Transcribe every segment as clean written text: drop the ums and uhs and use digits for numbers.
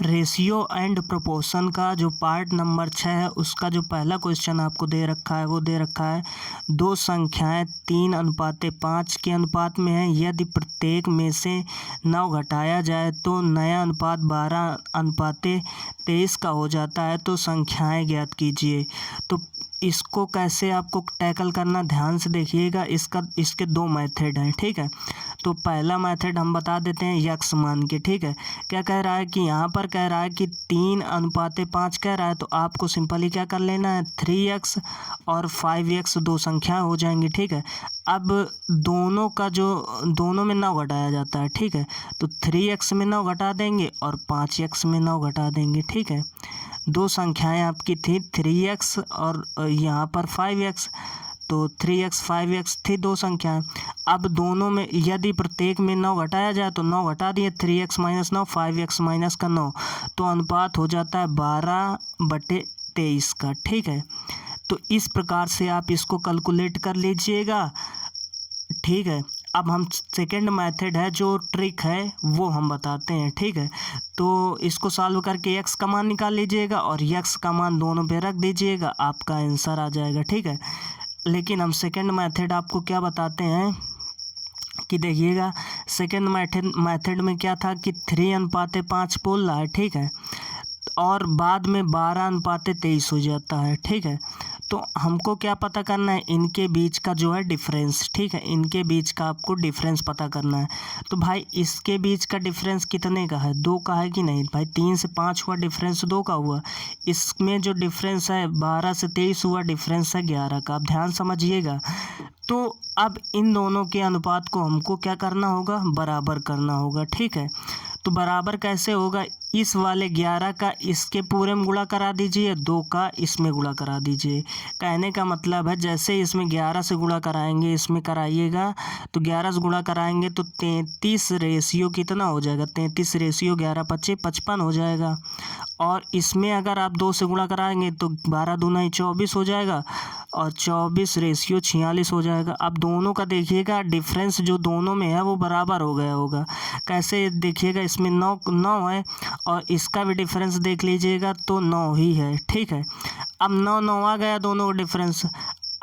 Ratio and proportion का जो part number 6 है उसका जो पहला क्वेश्चन आपको दे रखा है वो दे रखा है दो संख्याएं 3:5 के अनुपात में हैं। यदि प्रत्येक में से 9 घटाया जाए तो नया अनुपात 12:23 का हो जाता है। तो संख्याएं ज्ञात कीजिए। तो इसको कैसे आपको टैकल करना, ध्यान से देखिएगा। इसके दो मेथड हैं, ठीक है। तो पहला मेथड हम बता देते हैं यक्स मान के, ठीक है। क्या कह रहा है कि यहाँ पर कह रहा है कि 3:5 कह रहा है, तो आपको सिंपली क्या कर लेना है, 3x और 5x दो संख्या हो जाएंगी, ठीक है। अब दोनों में 9 घटाया जाता है, ठीक है। तो 3x में 9 घटा देंगे और 5x में 9 घटा देंगे, ठीक है। दो संख्याएं आपकी थी 3x और यहाँ पर 5x, तो 3x 5x थी दो संख्याएं। अब दोनों में यदि प्रत्येक में 9 घटाया जाए तो 9 घटा दिए, 3x - 9 5x - 9, तो अनुपात हो जाता है 12/23 का, ठीक है। तो इस प्रकार से आप इसको कैलकुलेट कर लीजिएगा, ठीक है। अब हम सेकेंड मेथड है जो ट्रिक है वो हम बताते हैं, ठीक है। तो इसको सॉल्व करके x का मान निकाल लीजिएगा और x का मान दोनों पे रख दीजिएगा, आपका आंसर आ जाएगा, ठीक है। लेकिन हम सेकेंड मेथड आपको क्या बताते हैं कि देखिएगा, सेकेंड मेथड में क्या था कि 3:5 बोल रहा है, ठीक है, और बाद में 12:23 हो जाता है, ठीक है। तो हमको क्या पता करना है, इनके बीच का जो है डिफरेंस, ठीक है। इनके बीच का आपको डिफरेंस पता करना है। तो भाई इसके बीच का डिफरेंस कितने का है, 2 का है कि नहीं भाई। 3 से 5 हुआ डिफरेंस, 2 का हुआ। इसमें जो डिफरेंस है 12 से 23 हुआ डिफरेंस है 11 का। आप ध्यान समझिएगा। तो अब इन दोनों के अनुपात को हमको क्या करना होगा, बराबर करना होगा, ठीक है। तो बराबर कैसे होगा, इस वाले 11 का इसके पूरे में गुणा करा दीजिए, 2 का इसमें गुणा करा दीजिए। कहने का मतलब है जैसे इसमें 11 से गुणा कराएंगे इसमें कराइएगा, तो 11 से गुणा कराएंगे तो 33 रेशियो कितना हो जाएगा, 33 रेशियो 11 × 25 55 हो जाएगा। और इसमें अगर आप 2 से गुणा कराएंगे तो 12 दूना 24 हो जाएगा और 24 रेशियो 46 हो जाएगा। अब दोनों का देखिएगा डिफरेंस जो दोनों में है वो बराबर हो गया होगा। कैसे देखिएगा, इसमें 9 है और इसका भी डिफरेंस देख लीजिएगा तो 9 ही है, ठीक है। अब 9 आ गया दोनों का डिफरेंस।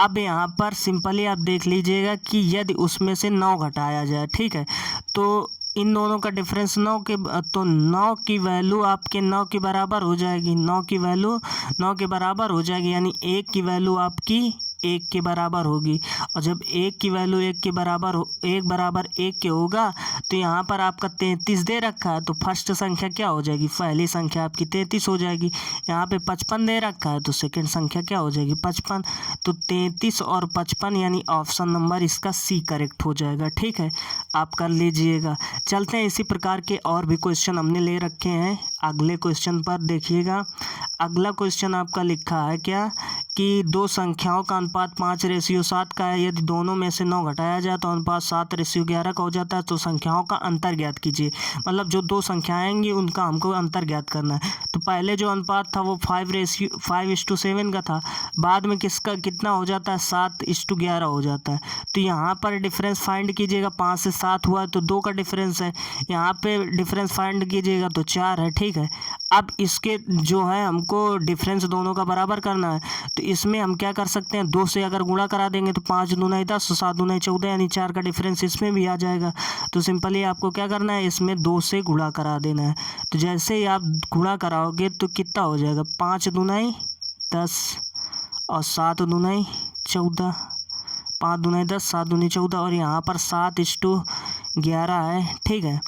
अब यहाँ पर सिंपली आप देख लीजिएगा कि यदि उसमें से 9 घटाया जाए, ठीक है, तो इन दोनों का डिफरेंस 9 की वैल्यू आपके 9 के बराबर हो जाएगी। 9 की वैल्यू 9 के बराबर हो जाएगी, यानी 1 की वैल्यू आपकी 1 के बराबर होगी। और जब 1 की वैल्यू 1 के बराबर 1 बराबर 1 के होगा तो यहाँ पर आपका 33 दे रखा है, तो फर्स्ट संख्या क्या हो जाएगी, पहली संख्या आपकी 33 हो जाएगी। यहाँ पे 55 दे रखा है तो सेकंड संख्या क्या हो जाएगी, 55। तो 33 और 55 यानी ऑप्शन नंबर इसका सी करेक्ट हो जाएगा, ठीक है। आप कर लीजिएगा। चलते हैं, इसी प्रकार के और भी क्वेश्चन हमने ले रखे हैं। अगले क्वेश्चन पर देखिएगा। अगला क्वेश्चन आपका लिखा है क्या कि दो संख्याओं का अनुपात 5:7 का है। यदि दोनों में से 9 घटाया जाए तो अनुपात 7:11 का हो जाता है। तो संख्याओं का अंतर ज्ञात कीजिए। मतलब जो दो संख्याएं आएंगी उनका हमको अंतर ज्ञात करना है। तो पहले जो अनुपात था वो 5:7 का था, बाद में किसका कितना हो जाता है, 7:11 हो जाता है। तो यहाँ पर डिफरेंस फाइंड कीजिएगा, 5 से 7 हुआ है तो 2 का डिफरेंस है। यहाँ पे डिफरेंस फाइंड कीजिएगा तो 4 है, ठीक है। अब इसके जो है हमको डिफरेंस दोनों का बराबर करना है। तो इसमें हम क्या कर सकते हैं, 2 से अगर गुणा करा देंगे तो 5 दूना 10, 7 दूना 14, यानी 4 का डिफरेंस इसमें भी आ जाएगा। तो सिंपली आपको क्या करना है, इसमें 2 से गुणा करा देना है। तो जैसे ही आप गुणा कराओगे तो कितना हो जाएगा, 5 दूना 10 और 7 दूना 14, 5 दूना 10, 7 दूनी 14 और यहाँ पर 7:11 है, ठीक है।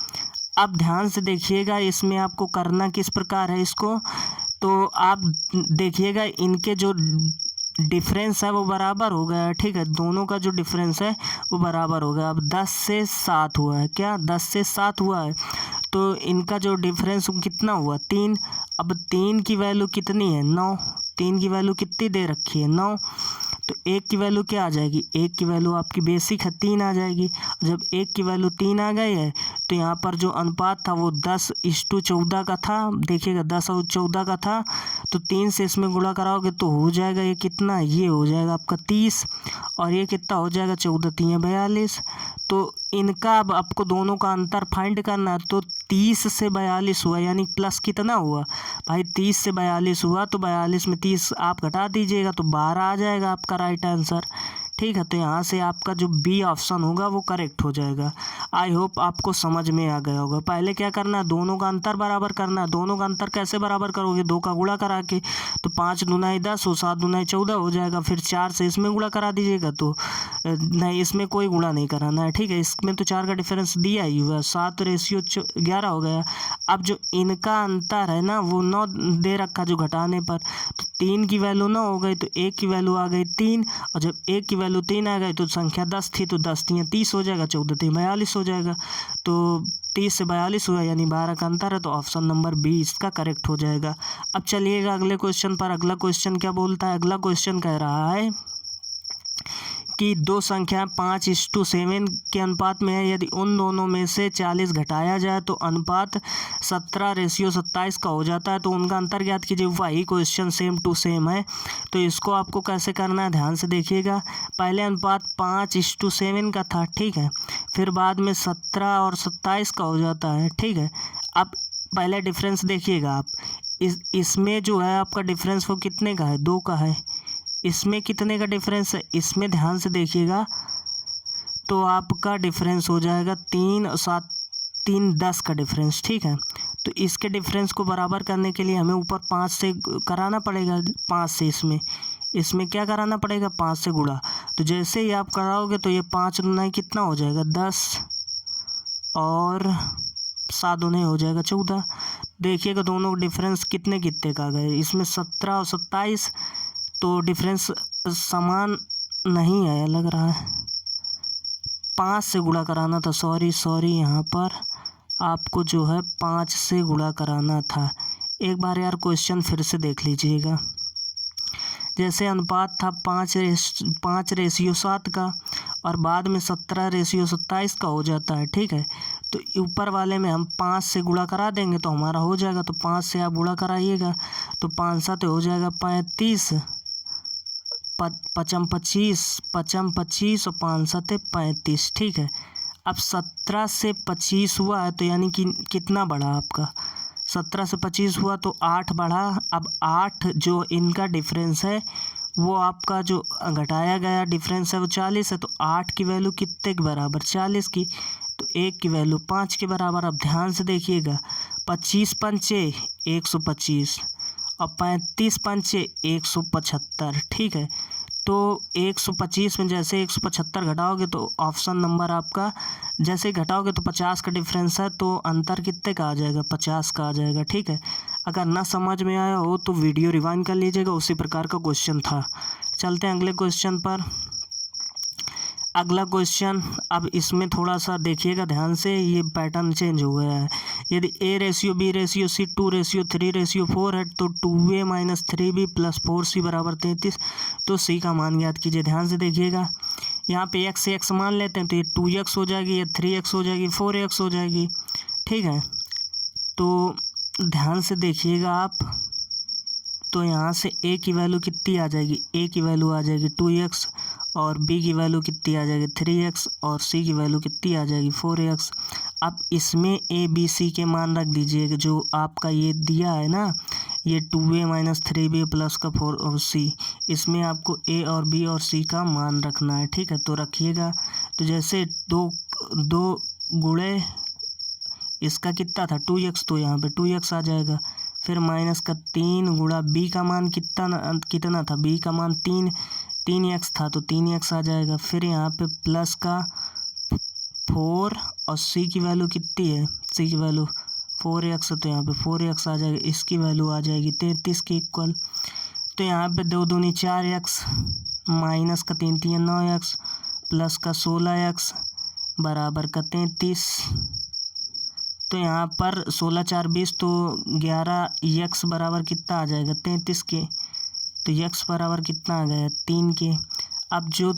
अब ध्यान से देखिएगा, इसमें आपको करना किस प्रकार है इसको, तो आप देखिएगा इनके जो डिफरेंस है वो बराबर हो गया है, ठीक है। दोनों का जो डिफरेंस है वो बराबर हो गया। अब 10 से 7 हुआ है, क्या 10 से 7 हुआ है, तो इनका जो डिफरेंस कितना हुआ, 3। अब 3 की वैल्यू कितनी है, 9। 3 की वैल्यू कितनी दे रखी है, 9। तो 1 की वैल्यू क्या आ जाएगी, 1 की वैल्यू आपकी बेसिक है 3 आ जाएगी। जब 1 की वैल्यू 3 आ गई है तो यहाँ पर जो अनुपात था वो 10:14 का था। देखिएगा 10 और 14 का था, तो 3 से इसमें गुणा कराओगे तो हो जाएगा ये कितना, ये हो जाएगा आपका 30 और ये कितना हो जाएगा 14 × 3 = 42। तो इनका अब आपको दोनों का अंतर फाइंड करना है। तो 30 से 42 हुआ, यानी प्लस कितना हुआ भाई, 30 से 42 हुआ, तो 42 में 30 आप घटा दीजिएगा तो 12 आ जाएगा आपका राइट आंसर। ठीक है, तो यहाँ से आपका जो बी ऑप्शन होगा वो करेक्ट हो जाएगा। आई होप आपको समझ में आ गया होगा। पहले क्या करना है, दोनों का अंतर बराबर करना है। दोनों का अंतर कैसे बराबर करोगे, 2 का गुणा करा के, तो 5 दूनाई 10 और 7 दूनाई 14 हो जाएगा। फिर 4 से इसमें गुणा करा दीजिएगा, तो नहीं, इसमें कोई गुणा नहीं कराना है। ठीक है, इसमें तो 4 का डिफरेंस दिया ही हुआ, 7:11 हो गया। अब जो इनका अंतर है ना, वो 9 दे रखा जो घटाने पर, तो 3 की वैल्यू 9 हो गई, तो 1 की वैल्यू आ गई 3, और जब 1 की वैल्यू 3 आ गई तो संख्या 10 थी, तो 10 3 30 हो जाएगा, 14 3 42 हो जाएगा। तो 30 से 42 हुआ, यानी 12 का अंतर है, तो ऑप्शन नंबर बी इसका करेक्ट हो जाएगा। अब चलिएगा अगले क्वेश्चन पर। अगला क्वेश्चन क्या बोलता है, अगला क्वेश्चन कह रहा है कि दो संख्या 5:7 के अनुपात में है। यदि उन दोनों में से 40 घटाया जाए तो अनुपात 17:27 का हो जाता है। तो उनका अंतर ज्ञात कीजिए। वही क्वेश्चन सेम टू सेम है। तो इसको आपको कैसे करना है, ध्यान से देखिएगा। पहले अनुपात 5:7 का था, ठीक है, फिर बाद में 17 और 27 का हो जाता है। ठीक है, अब पहले डिफरेंस देखिएगा आप। इसमें जो है आपका डिफरेंस वो कितने का है, 2 का है। इसमें कितने का डिफरेंस है, इसमें ध्यान से देखिएगा, तो आपका डिफरेंस हो जाएगा 3 और 7 3 10 का डिफरेंस। ठीक है, तो इसके डिफरेंस को बराबर करने के लिए हमें ऊपर 5 से कराना पड़ेगा। 5 से इसमें क्या कराना पड़ेगा, 5 से गुणा। तो जैसे ही आप कराओगे तो ये 5 दूना कितना हो जाएगा, 10, और 7 दूना हो जाएगा 14। देखिएगा दोनों डिफरेंस कितने कितने का आ गए। इसमें 17 और 27, तो डिफरेंस समान नहीं आया लग रहा है। 5 से गुणा कराना था, सॉरी यहाँ पर आपको जो है 5 से गुणा कराना था। एक बार यार क्वेश्चन फिर से देख लीजिएगा। जैसे अनुपात था 5:7 का, और बाद में 17:27 का हो जाता है। ठीक है, तो ऊपर वाले में हम 5 से गुणा करा देंगे तो हमारा हो जाएगा। तो 5 से आप गुणा कराइएगा, तो 5 7 हो जाएगा 35, 5 25, 5 25 और 5 7 35। ठीक है, अब 17 से 25 हुआ है, तो यानी कि कितना बढ़ा आपका, 17 से 25 हुआ तो 8 बढ़ा। अब 8 जो इनका डिफरेंस है वो आपका जो घटाया गया डिफरेंस है वो 40 है। तो 8 की वैल्यू कितने के बराबर, 40 की, तो 1 की वैल्यू 5 के बराबर। अब ध्यान से देखिएगा, 25 पंचे 125 और 35 पंचे 175। ठीक है, तो 125 में जैसे 175 घटाओगे तो ऑप्शन नंबर आपका, जैसे घटाओगे तो 50 का डिफरेंस है, तो अंतर कितने का आ जाएगा, 50 का आ जाएगा। ठीक है, अगर ना समझ में आया हो तो वीडियो रिवाइंड कर लीजिएगा, उसी प्रकार का क्वेश्चन था। चलते हैं अगले क्वेश्चन पर। अगला क्वेश्चन, अब इसमें थोड़ा सा देखिएगा ध्यान से, ये पैटर्न चेंज हो गया है। यदि A:B:C 2:3:4 है, तो 2A - 3B + 4C = 33। तो C का मान ज्ञात कीजिए। ध्यान से देखिएगा, यहाँ पे x से x मान लेते हैं, तो ये 2x हो जाएगी, ये 3x हो जाएगी, 4x हो जाएगी। ठीक है, तो ध्यान से देखिएगा आप, तो यहाँ से A की वैल्यू कितनी आ जाएगी, A की वैल्यू आ जाएगी 2x, और B की वैल्यू कितनी आ जाएगी 3x, और C की वैल्यू कितनी आ जाएगी 4x। अब इसमें A B C के मान रख दीजिएगा, जो आपका ये दिया है ना, ये 2A - 3B + 4C, इसमें आपको A और B और C का मान रखना है। ठीक है, तो रखिएगा। तो जैसे दो गुणे इसका कितना था 2x, तो यहाँ पे 2x आ जाएगा। फिर माइनस का 3 गुणा B का मान कितना था, B का मान 3x था, तो 3x आ जाएगा। फिर यहाँ पे प्लस का 4, और C की वैल्यू कितनी है, C की वैल्यू 4x है, तो यहाँ पे 4x आ जाएगा। इसकी वैल्यू आ जाएगी 33 के इक्वल। तो यहाँ पे 2 दूनी 4x, माइनस का 3 3 9x, प्लस का 16x बराबर का 33। तो यहाँ पर 16 4 20, तो 11x बराबर कितना आ जाएगा 33 के। तो x बराबर कितना आ गया 3 के। अब जो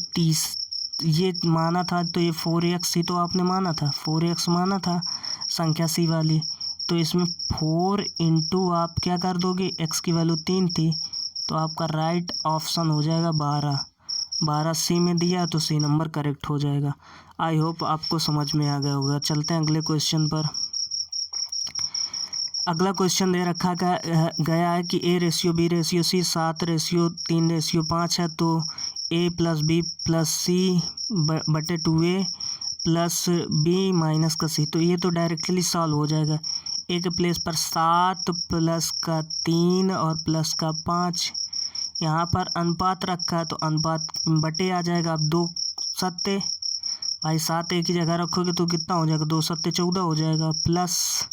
ये माना था, तो ये 4x ही तो आपने माना था, 4x माना था संख्या C वाली। तो इसमें 4 × आप क्या कर दोगे, x की वैल्यू 3 थी, तो आपका राइट ऑप्शन हो जाएगा 12। 12 सी में दिया तो सी नंबर करेक्ट हो जाएगा। आई होप आपको समझ में आ गया होगा। चलते हैं अगले क्वेश्चन पर। अगला क्वेश्चन दे रखा गया है कि A/B/C 7/3/5 है, तो A+B+C/2A प्लस B माइनस का C। तो ये तो डायरेक्टली सॉल्व हो जाएगा। A के प्लेस पर 7 प्लस का 3 और प्लस का 5। यहाँ पर अनुपात रखा है तो अनुपात बटे आ जाएगा। अब 2 सत्ते भाई 7 एक ही जगह रखोगे तो कितना हो जाएगा, 2 सत्ते 14 हो जाएगा, प्लस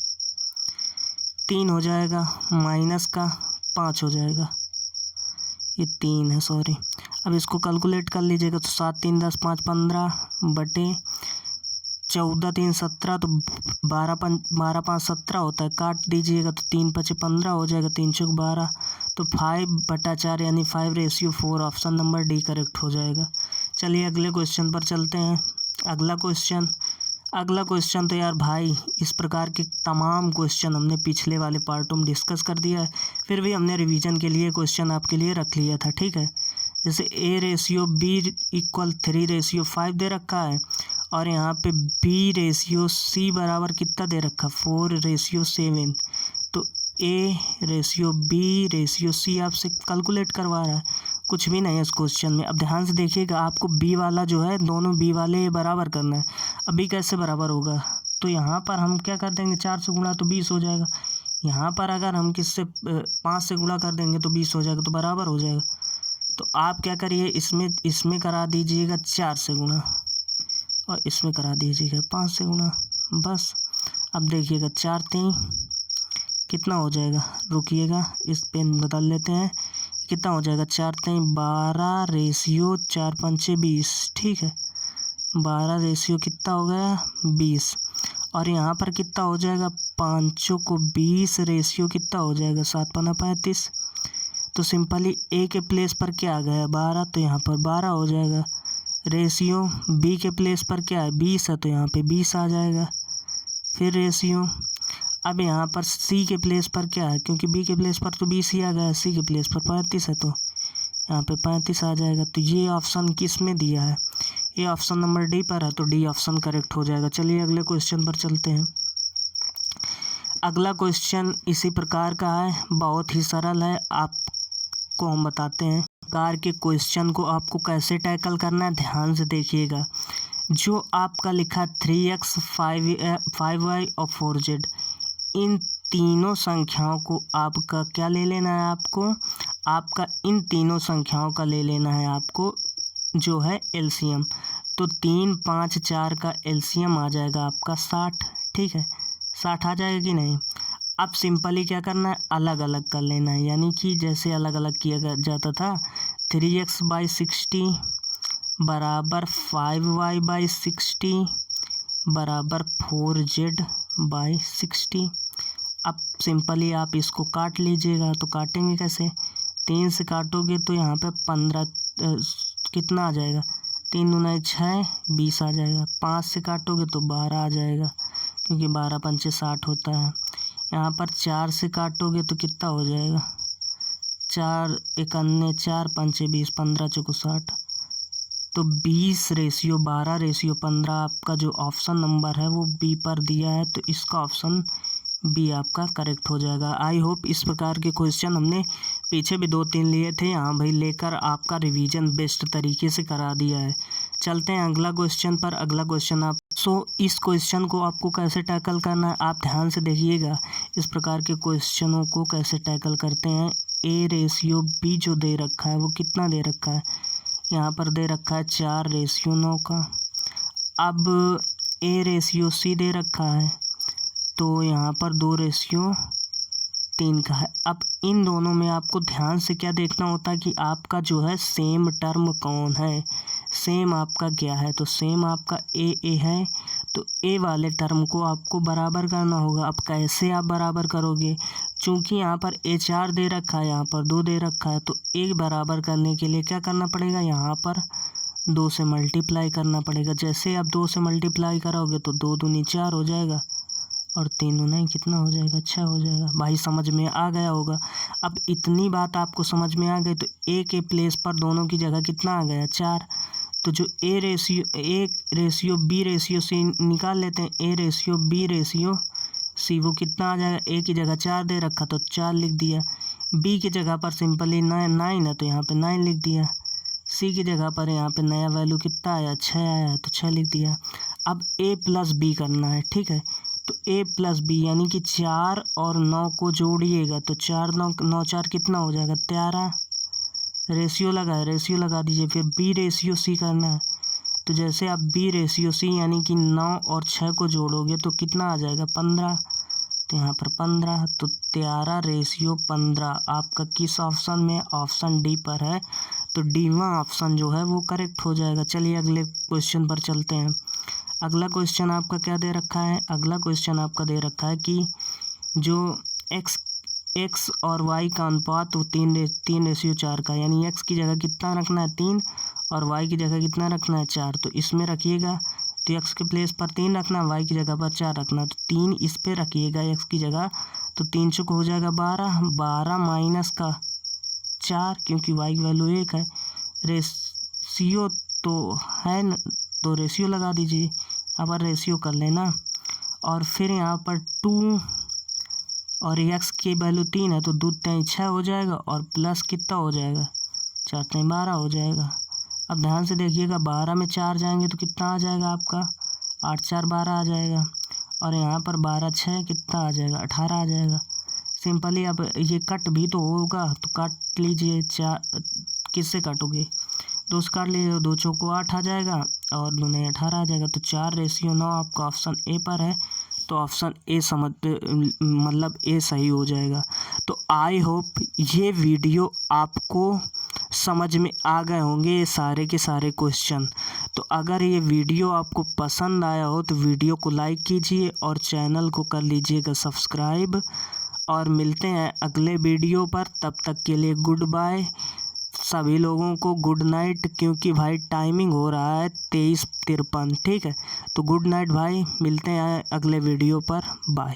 3 हो जाएगा, माइनस का 5 हो जाएगा। ये 3 है, सॉरी। अब इसको कैलकुलेट कर लीजिएगा तो 7 3 10 5 15 बटे 14 3 17, तो 12 5 17 होता है। काट दीजिएगा तो 3 5 15 हो जाएगा, 3 चौक 12, तो 5/4 यानी 5/4 ऑप्शन नंबर डी करेक्ट हो जाएगा। चलिए अगले क्वेश्चन पर चलते हैं। अगला क्वेश्चन तो यार भाई इस प्रकार के तमाम क्वेश्चन हमने पिछले वाले पार्टों में डिस्कस कर दिया है, फिर भी हमने रिवीजन के लिए क्वेश्चन आपके लिए रख लिया था, ठीक है। जैसे A/B = 3/5 दे रखा है, और यहाँ पे B/C बराबर कितना दे रखा, 4/7। तो A/B/C आपसे कैलकुलेट करवा रहा है, कुछ भी नहीं है इस क्वेश्चन में। अब ध्यान से देखिएगा, आपको B वाला जो है, दोनों B वाले बराबर करना है। अब B कैसे बराबर होगा, तो यहाँ पर हम क्या कर देंगे, 4 से गुणा तो 20 हो जाएगा। यहाँ पर अगर हम किससे 5 से गुणा कर देंगे तो 20 हो जाएगा, तो बराबर हो जाएगा। तो आप क्या करिए, इसमें करा दीजिएगा 4 से गुणा, और इसमें करा दीजिएगा 5 से गुणा, बस। अब देखिएगा 4 3 कितना हो जाएगा, रुकिएगा इस पेन बदल लेते हैं, कितना हो जाएगा, 4 3 12/4 5 20, ठीक है। 12 रेशियो कितना हो गया, 20। और यहाँ पर कितना हो जाएगा, 5 को 20 रेशियो कितना हो जाएगा, 7 5 35। तो सिंपली A के प्लेस पर क्या आ गया, 12, तो यहाँ पर 12 हो जाएगा। रेशियो B के प्लेस पर क्या है, 20 है, तो यहाँ पे 20 आ जाएगा। फिर रेशियो अब यहाँ पर C के प्लेस पर क्या है, क्योंकि B के प्लेस पर तो 20 ही आ गया, C के प्लेस पर 35 है, तो यहाँ पे 35 आ जाएगा। तो ये ऑप्शन किस में दिया है, ये ऑप्शन नंबर डी पर है, तो डी ऑप्शन करेक्ट हो जाएगा। चलिए अगले क्वेश्चन पर चलते हैं। अगला क्वेश्चन इसी प्रकार का है, बहुत ही सरल है, आपको हम बताते हैं प्रकार के क्वेश्चन को आपको कैसे टैकल करना है। ध्यान से देखिएगा, जो आपका लिखा 3x 5y और 4z, इन तीनों संख्याओं को आपका क्या ले लेना है, आपका इन तीनों संख्याओं का ले लेना है आपको जो है एलसीएम। तो 3 5 4 का एलसीएम आ जाएगा आपका 60, ठीक है। 60 आ जाएगा कि नहीं। अब सिंपली क्या करना है, अलग अलग कर लेना है, यानी कि जैसे अलग अलग किया जाता था, 3x/60 बराबर 5y/60 बराबर 4z/60। अब सिंपली आप इसको काट लीजिएगा, तो काटेंगे कैसे, 3 से काटोगे तो यहाँ पे 15 कितना आ जाएगा, 3 दूना 6 20 आ जाएगा। 5 से काटोगे तो 12 आ जाएगा, क्योंकि 12 पंचे 60 होता है। यहाँ पर 4 से काटोगे तो कितना हो जाएगा, 4 1 4 पंचे 20 15 चौको 60। तो 20/12/15 आपका जो ऑप्शन नंबर है वो बी पर दिया है, तो इसका ऑप्शन बी आपका करेक्ट हो जाएगा। आई होप इस प्रकार के क्वेश्चन हमने पीछे भी 2-3 लिए थे, यहाँ भाई लेकर आपका रिवीजन बेस्ट तरीके से करा दिया है। चलते हैं अगला क्वेश्चन पर। अगला क्वेश्चन इस क्वेश्चन को आपको कैसे टैकल करना है, आप ध्यान से देखिएगा, इस प्रकार के क्वेश्चनों को कैसे टैकल करते हैं। A/B जो दे रखा है वो कितना दे रखा है, यहाँ पर दे रखा है 4/9 का। अब A/C दे रखा है, तो यहाँ पर 2/3 का है। अब इन दोनों में आपको ध्यान से क्या देखना होता है कि आपका जो है सेम टर्म कौन है, सेम आपका क्या है, तो सेम आपका ए है, तो ए वाले टर्म को आपको बराबर करना होगा। अब कैसे आप बराबर करोगे, चूँकि यहाँ पर A4 दे रखा है, यहाँ पर 2 दे रखा है, तो एक बराबर करने के लिए क्या करना पड़ेगा, यहाँ पर 2 से मल्टीप्लाई करना पड़ेगा। जैसे आप 2 से मल्टीप्लाई करोगे तो 2 दूनी 4 हो जाएगा, और 3 9 कितना हो जाएगा, 6 हो जाएगा। भाई समझ में आ गया होगा। अब इतनी बात आपको समझ में आ गई तो ए के प्लेस पर दोनों की जगह कितना आ गया, 4। तो जो A ratio B ratio C निकाल लेते हैं। A ratio B ratio C वो कितना आ जाएगा, ए की जगह 4 दे रखा तो 4 लिख दिया। बी की जगह पर सिंपली 9 है तो यहाँ पे 9 लिख दिया। सी की जगह पर यहाँ पे नया वैल्यू कितना आया, 6 आया तो 6 लिख दिया। अब ए प्लस बी करना है, ठीक है। तो ए प्लस बी यानी कि 4 और 9 को जोड़िएगा तो 4 9 4 कितना हो जाएगा, 13। रेशियो लगा दीजिए। फिर बी रेशियो सी करना है। तो जैसे आप बी रेशियो सी यानी कि 9 और 6 को जोड़ोगे तो कितना आ जाएगा, 15। तो यहाँ पर 15 तो 13 रेशियो 15 आपका किस ऑप्शन में, ऑप्शन डी पर है। तो डी1 ऑप्शन जो है वो करेक्ट हो जाएगा। चलिए अगले क्वेश्चन पर चलते हैं। अगला क्वेश्चन आपका क्या दे रखा है, अगला क्वेश्चन आपका दे रखा है कि जो एक्स और वाई का अनुपात वो 3:4 का, यानी एक्स की जगह कितना रखना है, 3 और वाई की जगह कितना रखना है, 4। तो इसमें रखिएगा तो एक्स के प्लेस पर 3 रखना, वाई की जगह पर 4 रखना। तो 3 इस पे रखिएगा एक्स की जगह, तो 3 चुक हो जाएगा 12 माइनस का 4 क्योंकि वाई की वैल्यू 1 है। रेशियो तो है न, तो रेशियो लगा दीजिए। अब रेशियो कर लेना और फिर यहाँ पर 2 और एक्स की वैल्यू 3 है तो 2 3 6 हो जाएगा और प्लस कितना हो जाएगा, 4 3 12 हो जाएगा। अब ध्यान से देखिएगा 12 में 4 जाएंगे तो कितना आ जाएगा आपका, 8 4 12 आ जाएगा। और यहाँ पर 12 6 कितना आ जाएगा, 18 आ जाएगा। सिंपली अब ये कट भी तो होगा तो काट लीजिए। 4 किससे काटोगे, 2 से काट लीजिए, 2 चौको 8 आ जाएगा और 2 9 18 आ जाएगा। तो 4:9 आपका ऑप्शन ए पर है। तो ऑप्शन ए मतलब ए सही हो जाएगा। तो आई होप ये वीडियो आपको समझ में आ गए होंगे, ये सारे के सारे क्वेश्चन। तो अगर ये वीडियो आपको पसंद आया हो तो वीडियो को लाइक कीजिए और चैनल को कर लीजिएगा सब्सक्राइब। और मिलते हैं अगले वीडियो पर, तब तक के लिए गुड बाय। सभी लोगों को गुड नाइट, क्योंकि भाई टाइमिंग हो रहा है 23:53, ठीक है। तो गुड नाइट भाई, मिलते हैं अगले वीडियो पर, बाय।